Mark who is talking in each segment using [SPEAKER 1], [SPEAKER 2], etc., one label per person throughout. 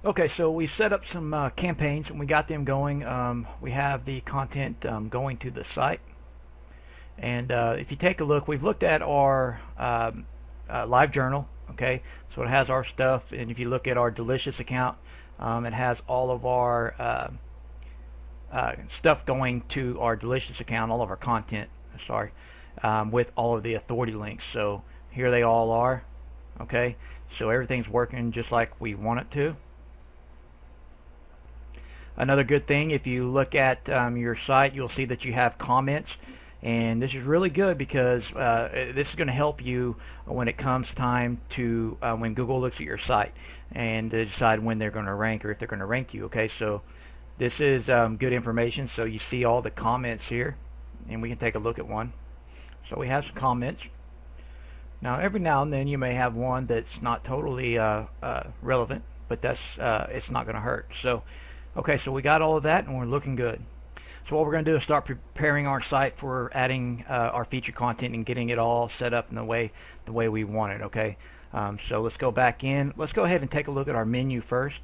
[SPEAKER 1] Okay, so we set up some campaigns and we got them going. We have the content going to the site. And if you take a look, we've looked at our live journal. Okay, so it has our stuff. And if you look at our Delicious account, it has all of our stuff going to our Delicious account, all of our content, sorry, with all of the authority links. So here they all are. Okay, so everything's working just like we want it to. Another good thing, if you look at your site, you'll see that you have comments. And this is really good because this is going to help you when it comes time to when Google looks at your site and they decide when they're going to rank or if they're going to rank you. Okay, so this is good information. So you see all the comments here, and we can take a look at one. So we have some comments. Now, every now and then you may have one that's not totally relevant, but that's it's not going to hurt. So, okay, so we got all of that, and we're looking good. So what we're going to do is start preparing our site for adding our feature content and getting it all set up in the way we want it. Okay, so let's go back in. Let's go ahead and take a look at our menu first.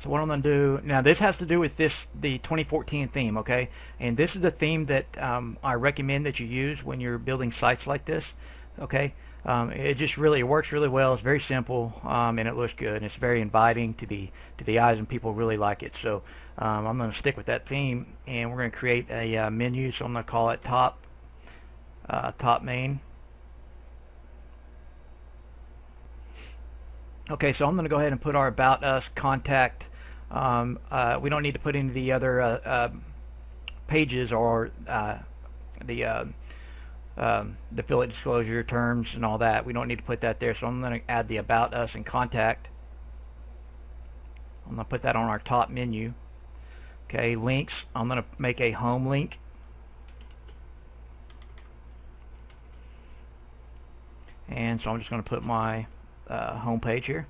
[SPEAKER 1] So what I'm going to do now, this has to do with the 2014 theme. Okay, and this is the theme that I recommend that you use when you're building sites like this. Okay, it just really works really well. It's very simple and it looks good. And it's very inviting to the eyes, and people really like it. So I'm going to stick with that theme, and we're going to create a menu. So I'm going to call it top main. Okay, so I'm going to go ahead and put our about us, contact. We don't need to put any of the other pages or the affiliate disclosure terms and all that. We don't need to put that there. So I'm going to add the about us and contact. I'm going to put that on our top menu. Okay, links. I'm going to make a home link. And so I'm just going to put my home page here.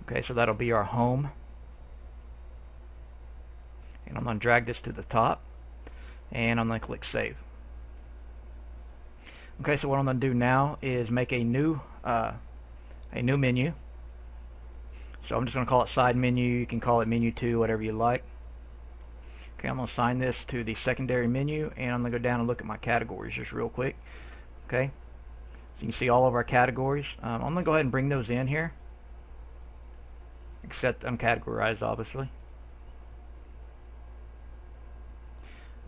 [SPEAKER 1] Okay, so that'll be our home. And I'm going to drag this to the top, and I'm going to click save. Okay, so what I'm going to do now is make a new menu. So I'm just going to call it side menu. You can call it menu 2, whatever you like. Okay, I'm going to assign this to the secondary menu, and I'm going to go down and look at my categories just real quick. Okay, so you can see all of our categories. I'm going to go ahead and bring those in here, except uncategorized, obviously.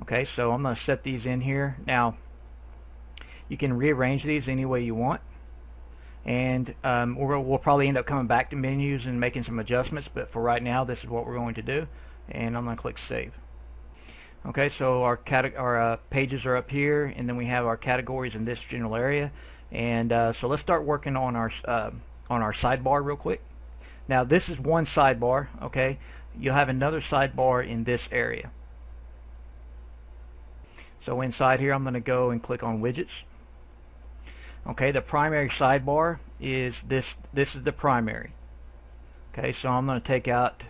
[SPEAKER 1] Okay, so I'm going to set these in here. Now, you can rearrange these any way you want, and we'll probably end up coming back to menus and making some adjustments, but for right now, this is what we're going to do, and I'm going to click save. Okay, so our pages are up here, and then we have our categories in this general area, and so let's start working on our sidebar real quick. Now, this is one sidebar. Okay, you'll have another sidebar in this area. So inside here, I'm going to go and click on widgets. Okay, the primary sidebar is this. This is the primary. Okay, so I'm going to take out.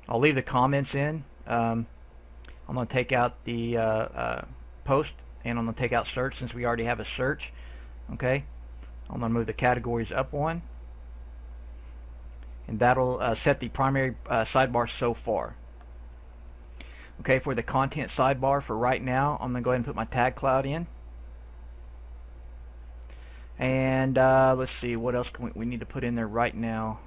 [SPEAKER 1] I'll leave the comments in. I'm going to take out the post, and I'm going to take out search since we already have a search. Okay, I'm going to move the categories up one, and that'll set the primary sidebar so far. Okay, for the content sidebar for right now, I'm going to go ahead and put my tag cloud in. And let's see, what else can we need to put in there right now?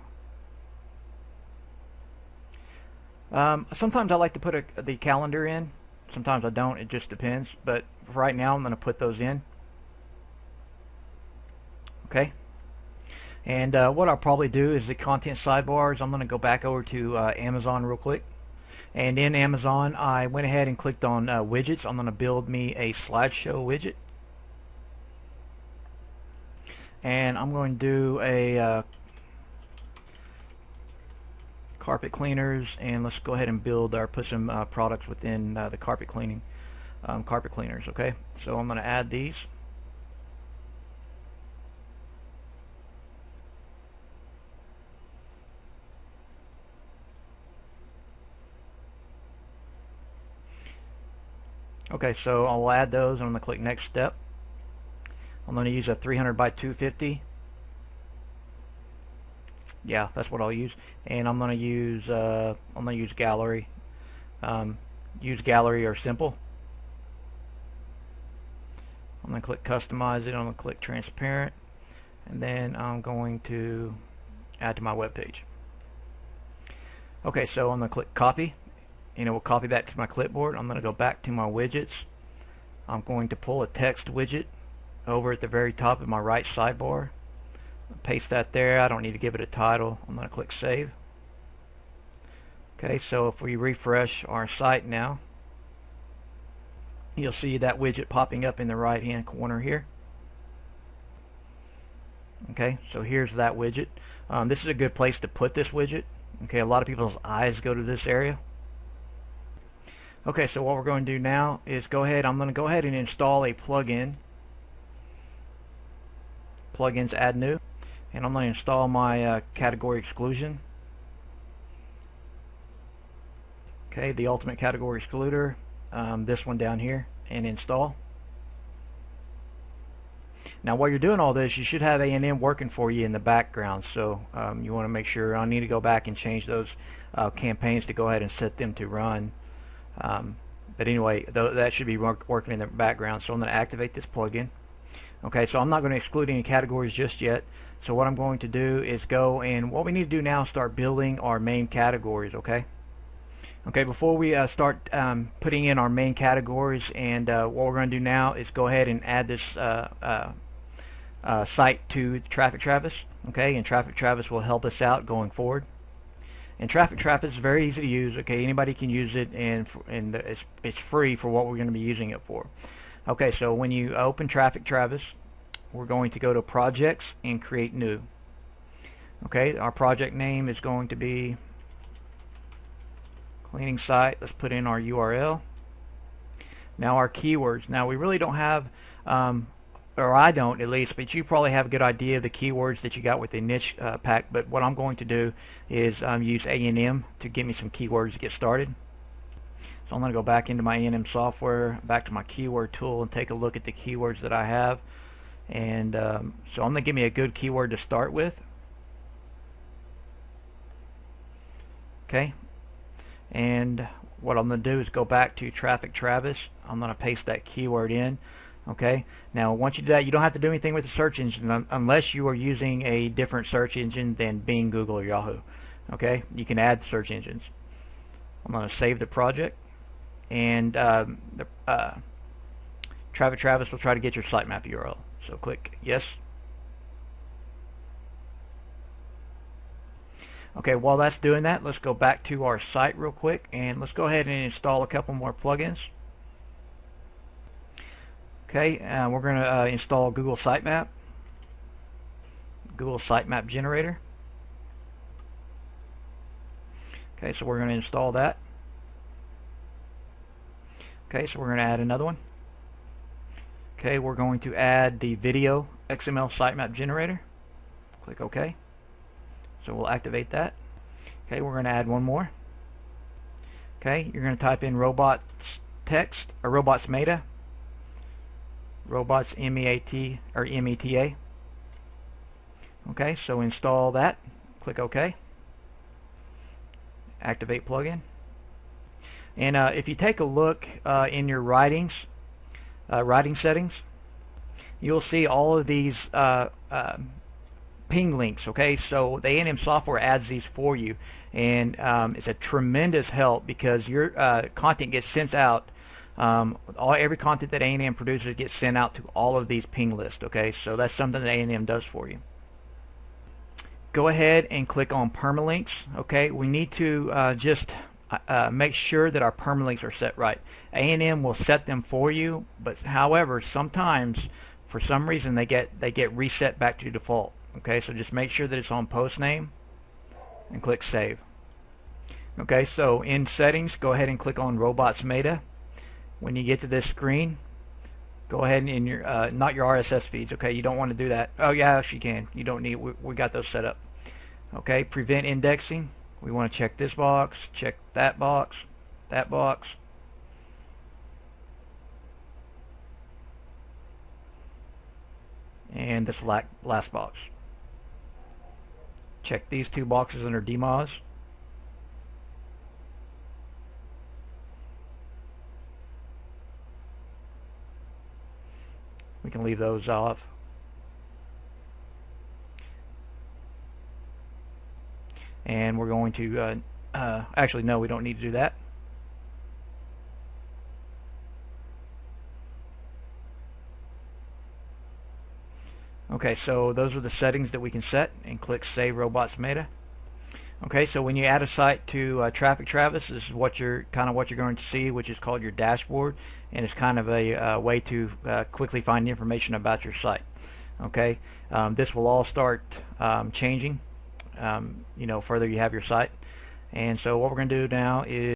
[SPEAKER 1] Sometimes I like to put the calendar in. Sometimes I don't. It just depends. But for right now, I'm going to put those in. Okay. And what I'll probably do is the content sidebars. I'm going to go back over to Amazon real quick. And in Amazon, I went ahead and clicked on widgets. I'm going to build me a slideshow widget. And I'm going to do a carpet cleaners, and let's go ahead and build or put some products within the carpet cleaning carpet cleaners. Okay, so I'm going to add these. Okay, so I'll add those, and I'm going to click next step. I'm going to use a 300 by 250. Yeah, that's what I'll use. And I'm going to use gallery. Use gallery or simple. I'm going to click customize it. I'm going to click transparent, and then I'm going to add to my web page. Okay, so I'm going to click copy, and it will copy that to my clipboard. I'm going to go back to my widgets. I'm going to pull a text widget over at the very top of my right sidebar. Paste that there. I don't need to give it a title. I'm going to click save. Okay, so if we refresh our site now, you'll see that widget popping up in the right hand corner here. Okay, so here's that widget. This is a good place to put this widget. Okay, a lot of people's eyes go to this area. Okay, so what we're going to do now is I'm going to go ahead and install a plugin. Plugins, add new, and I'm going to install my category exclusion. Okay, the ultimate category excluder, this one down here, and install. Now while you're doing all this, you should have ANM working for you in the background, so you want to make sure. I need to go back and change those campaigns to go ahead and set them to run. But anyway, that should be working in the background, so I'm going to activate this plugin. Okay, so I'm not going to exclude any categories just yet. So what I'm going to do is what we need to do now is start building our main categories, okay? Okay, before we start putting in our main categories, and what we're going to do now is go ahead and add this site to Traffic Travis. Okay, and Traffic Travis will help us out going forward. And Traffic Travis is very easy to use. Okay, anybody can use it, and it's free for what we're going to be using it for. Okay, so when you open Traffic Travis, we're going to go to Projects and create new. Okay, our project name is going to be cleaning site. Let's put in our URL. Now our keywords. Now we really don't have, or I don't at least, but you probably have a good idea of the keywords that you got with the niche pack. But what I'm going to do is use ANM to give me some keywords to get started. So I'm going to go back into my ANM software, back to my keyword tool, and take a look at the keywords that I have. And so I'm going to give me a good keyword to start with. Okay. And what I'm going to do is go back to Traffic Travis. I'm going to paste that keyword in. Okay. Now, once you do that, you don't have to do anything with the search engine unless you are using a different search engine than Bing, Google, or Yahoo. Okay. You can add search engines. I'm going to save the project, and Traffic Travis will try to get your sitemap URL. So click yes. Okay, while that's doing that, let's go back to our site real quick, and let's go ahead and install a couple more plugins. Okay, we're going to install Google Sitemap, Google Sitemap Generator. Okay, so we're going to install that. Okay, so we're going to add another one. Okay, we're going to add the Video XML Sitemap Generator. Click OK. So we'll activate that. Okay, we're going to add one more. Okay, you're going to type in robots text or robots meta. Robots MEAT or META. Okay, so install that. Click OK. Activate plugin. And if you take a look in your writing settings, you'll see all of these ping links. Okay, so the ANM software adds these for you, and it's a tremendous help because your content gets sent out. Every content that ANM produces gets sent out to all of these ping lists. Okay, so that's something that ANM does for you. Go ahead and click on permalinks. Okay, we need to just make sure that our permalinks are set right. ANM will set them for you, but however, sometimes for some reason they get reset back to default. Okay, so just make sure that it's on post name and click save. Okay, so in settings, go ahead and click on robots meta. When you get to this screen, go ahead and in your not your RSS feeds. Okay, you don't want to do that. Oh yeah, you can. You don't need. We got those set up. Okay, prevent indexing. We want to check this box, check that box, that box. and this last box. Check these two boxes under DMOZ. We can leave those off. And we're going to, actually no, we don't need to do that. Okay, so those are the settings that we can set, and click Save Robots Meta. Okay, so when you add a site to Traffic Travis, this is what you're going to see, which is called your dashboard, and it's kind of a way to quickly find information about your site. Okay, this will all start changing, further you have your site. And so what we're going to do now is